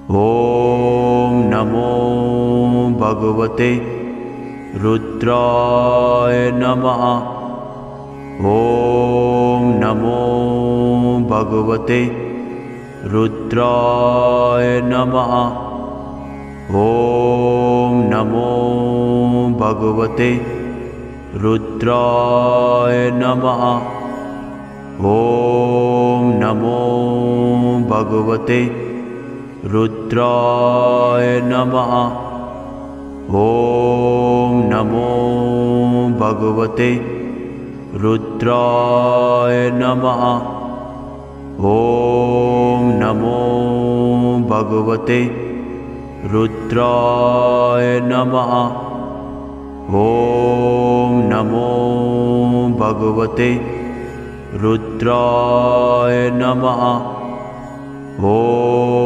ॐ नमो भगवते रुद्राय नमः। ॐ नमो भगवते रुद्राय नमः। ॐ नमो भगवते रुद्राय नमः। ॐ नमो भगवते रुद्राय नमः। ॐ नमो भगवते रुद्राय नमः। ॐ नमो भगवते रुद्राय नमः। ॐ नमो भगवते रुद्राय नमः। ॐ